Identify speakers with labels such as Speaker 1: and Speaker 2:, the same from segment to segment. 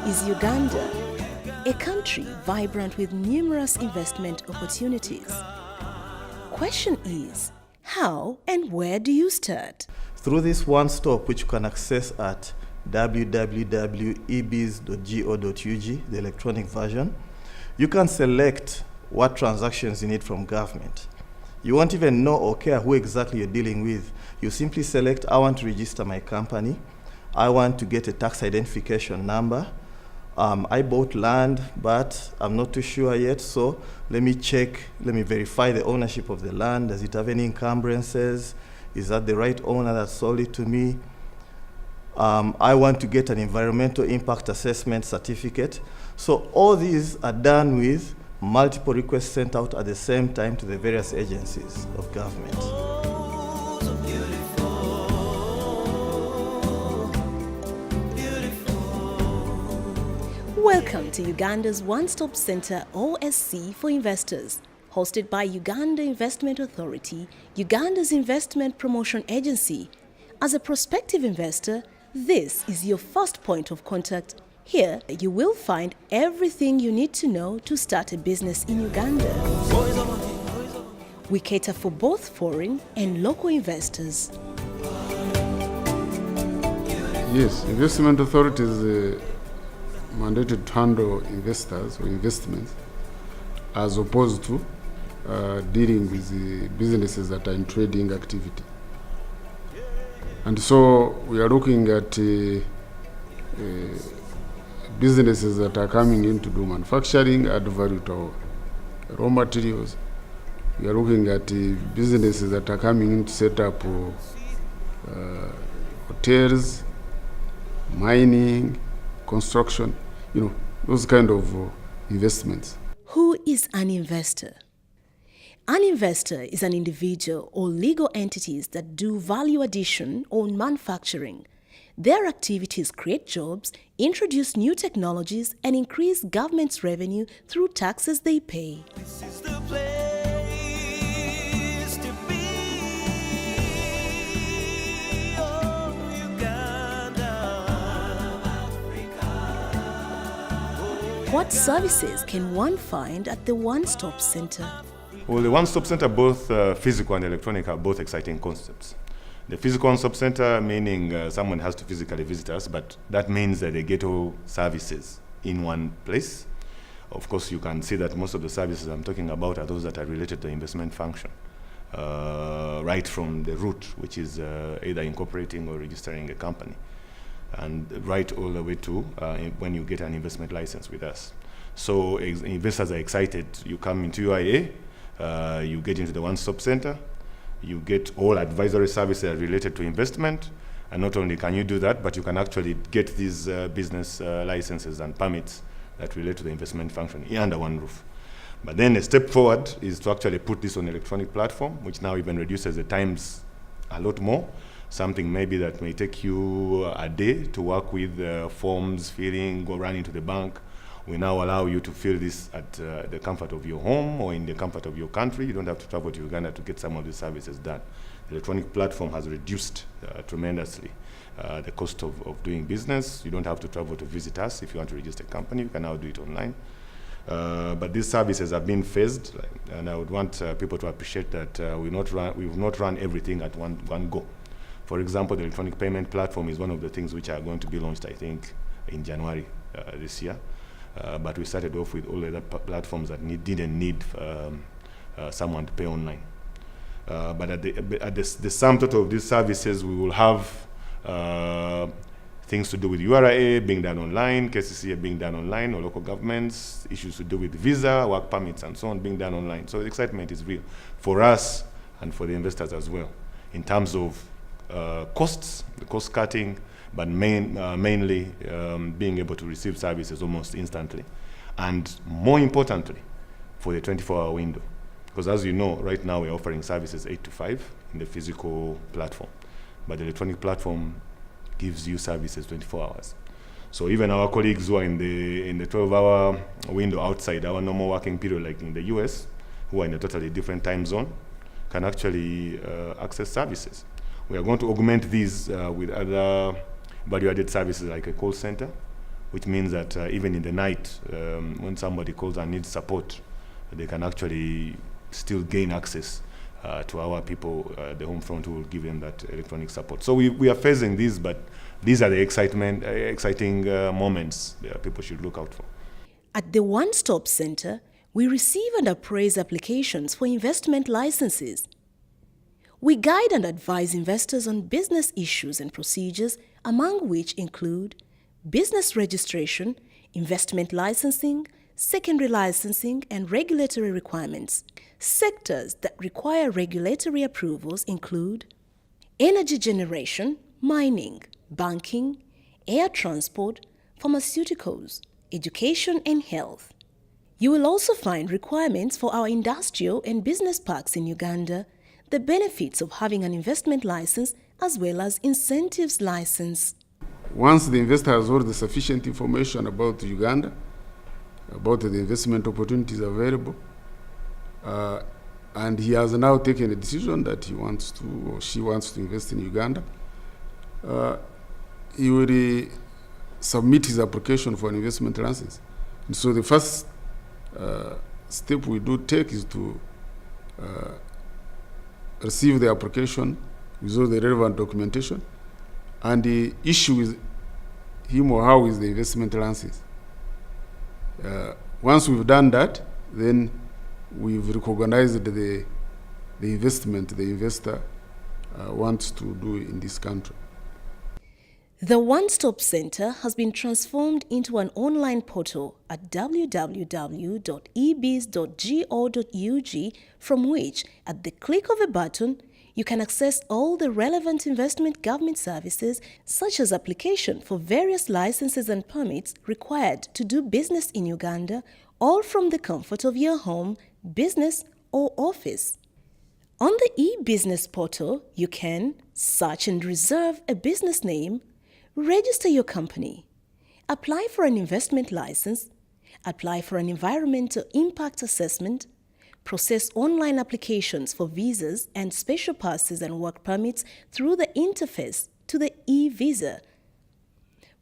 Speaker 1: is Uganda, a country vibrant with numerous investment opportunities. Question is, how and where do you start?
Speaker 2: Through this one stop, which you can access at www.ebiz.go.ug, the electronic version, you can select what transactions you need from government. You won't even know or care who exactly you're dealing with. You simply select, I want to register my company. I want to get a tax identification number. I bought land, but I'm not too sure yet, so let me verify the ownership of the land. Does it have any encumbrances? Is that the right owner that sold it to me? I want to get an environmental impact assessment certificate. So all these are done with multiple requests sent out at the same time to the various agencies of government.
Speaker 1: Welcome to Uganda's One Stop Center OSC for Investors, hosted by Uganda Investment Authority, Uganda's investment promotion agency. As a prospective investor, this is your first point of contact. Here, you will find everything you need to know to start a business in Uganda. We cater for both foreign and local investors.
Speaker 3: Yes, investment authorities mandated to handle investors or investments as opposed to dealing with the businesses that are in trading activity. And so we are looking at businesses that are coming in to do manufacturing, add value to raw materials. We are looking at businesses that are coming in to set up hotels, mining, construction, those kind of investments.
Speaker 1: Who is an investor? An investor is an individual or legal entities that do value addition or manufacturing. Their activities create jobs, introduce new technologies, and increase government's revenue through taxes they pay.
Speaker 4: This is the place to be. Oh, Uganda, Africa.
Speaker 1: What services can one find at the One Stop Center?
Speaker 5: Well, the One Stop Center, both physical and electronic, are both exciting concepts. The physical One Stop Center, meaning someone has to physically visit us, but that means that they get all services in one place. Of course, you can see that most of the services I'm talking about are those that are related to the investment function, right from the root, which is either incorporating or registering a company, and right all the way to when you get an investment license with us. So investors are excited. You come into UIA, you get into the One Stop Center, you get all advisory services related to investment, and not only can you do that, but you can actually get these business licenses and permits that relate to the investment function under one roof. But then a step forward is to actually put this on an electronic platform, which now even reduces the times a lot more. Something maybe that may take you a day to work with forms, filling, go run into the bank. We now allow you to fill this at the comfort of your home or in the comfort of your country. You don't have to travel to Uganda to get some of these services done. The electronic platform has reduced tremendously the cost of doing business. You don't have to travel to visit us. If you want to register a company, you can now do it online. But these services have been phased, and I would want people to appreciate that we've not run everything at one go. For example, the electronic payment platform is one of the things which are going to be launched, I think, in January this year. But we started off with all the other platforms that didn't need someone to pay online. But at the sum total of these services, we will have things to do with URA being done online, KCCA being done online, or local governments, issues to do with visa, work permits, and so on being done online. So the excitement is real for us and for the investors as well, in terms of costs, the cost cutting, but mainly being able to receive services almost instantly. And more importantly, for the 24-hour window. Because as you know, right now we're offering services 8 to 5 in the physical platform. But the electronic platform gives you services 24 hours. So even our colleagues who are in the 12-hour window outside our normal working period, like in the US, who are in a totally different time zone, can actually access services. We are going to augment these with other value-added services like a call center, which means that even in the night, when somebody calls and needs support, they can actually still gain access to our people, the home front, who will give them that electronic support. So we are facing these, but these are the exciting moments that people should look out for.
Speaker 1: At the One Stop Center, we receive and appraise applications for investment licenses. We guide and advise investors on business issues and procedures, among which include business registration, investment licensing, secondary licensing, and regulatory requirements. Sectors that require regulatory approvals include energy generation, mining, banking, air transport, pharmaceuticals, education and health. You will also find requirements for our industrial and business parks in Uganda, the benefits of having an investment license, as well as incentives license.
Speaker 3: Once the investor has all the sufficient information about Uganda, about the investment opportunities available, and he has now taken a decision that he wants to, or she wants to invest in Uganda, he will submit his application for an investment license. And so the first step we do take is to receive the application with all the relevant documentation and issue with him or her with the investment license. Once we've done that, then we've recognized the investment the investor wants to do in this country.
Speaker 1: The One Stop Center has been transformed into an online portal at www.ebiz.go.ug, from which, at the click of a button, you can access all the relevant investment government services, such as application for various licenses and permits required to do business in Uganda, all from the comfort of your home, business, or office. On the e-business portal, you can search and reserve a business name, register your company, apply for an investment license, apply for an environmental impact assessment, process online applications for visas and special passes and work permits through the interface to the eBIZ,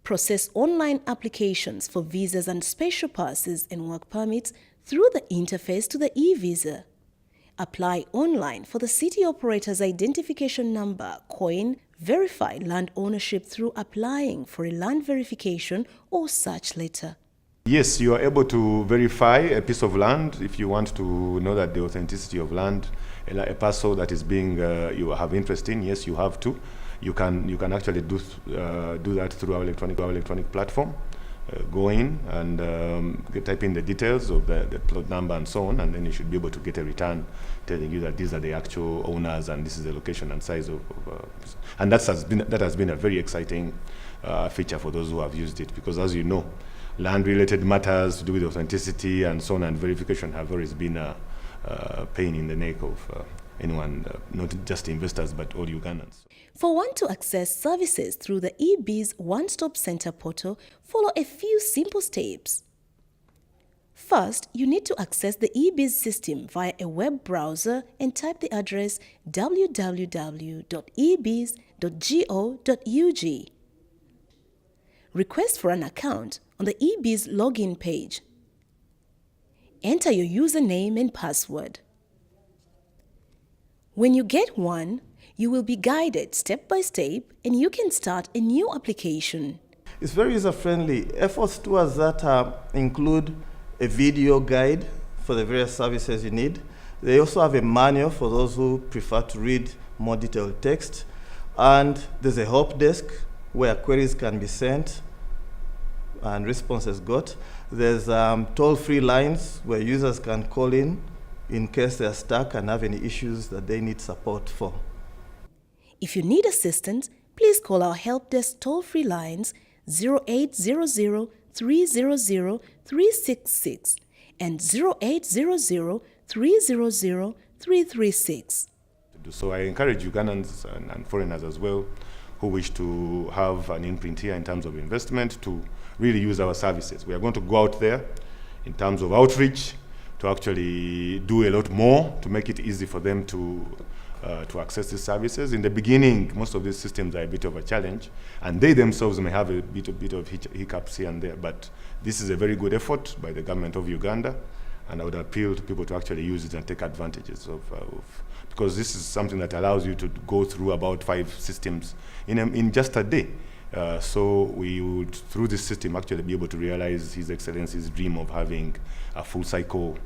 Speaker 1: process online applications for visas and special passes and work permits through the interface to the eBIZ, apply online for the City Operator's Identification Number, COIN, verify land ownership through applying for a land verification or search letter.
Speaker 5: Yes, you are able to verify a piece of land if you want to know that the authenticity of land, a parcel that is being you have interest in. Yes, you have to. You can actually do that through our electronic platform. Go in and type in the details of the plot number and so on, and then you should be able to get a return telling you that these are the actual owners and this is the location and size of and that has been a very exciting feature for those who have used it, because, as you know, land-related matters to do with authenticity and so on and verification have always been a pain in the neck of anyone, not just investors, but all Ugandans.
Speaker 1: For one to access services through the eBIZ One Stop Center portal, follow a few simple steps. First, you need to access the eBIZ system via a web browser and type the address www.ebiz.go.ug. Request for an account on the eBIZ login page. Enter your username and password. When you get one, you will be guided step by step and you can start a new application.
Speaker 2: It's very user-friendly. Efforts towards that include a video guide for the various services you need. They also have a manual for those who prefer to read more detailed text. And there's a help desk where queries can be sent and responses got. There's toll-free lines where users can call in case they're stuck and have any issues that they need support for.
Speaker 1: If you need assistance, please call our help desk toll-free lines 0800 300 366 and 0800 300 336.
Speaker 5: So I encourage Ugandans and foreigners as well who wish to have an imprint here in terms of investment to really use our services. We are going to go out there in terms of outreach to actually do a lot more to make it easy for them to to access these services. In the beginning, most of these systems are a bit of a challenge, and they themselves may have a bit of hiccups here and there, but this is a very good effort by the government of Uganda, and I would appeal to people to actually use it and take advantages of because this is something that allows you to go through about 5 systems in just a day. So we would, through this system, actually be able to realize His Excellency's dream of having a full cycle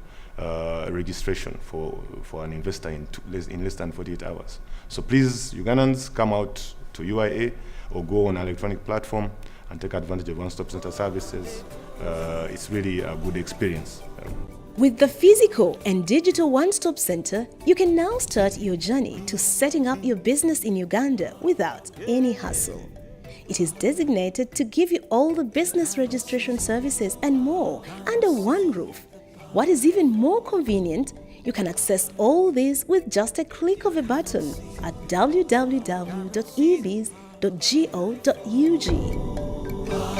Speaker 5: registration for an investor in less than 48 hours. So please, Ugandans, come out to UIA or go on an electronic platform and take advantage of one-stop center services. It's really a good experience.
Speaker 1: With the physical and digital one-stop center, you can now start your journey to setting up your business in Uganda without any hassle. It is designated to give you all the business registration services and more under one roof. What is even more convenient, you can access all this with just a click of a button at www.ebiz.go.ug.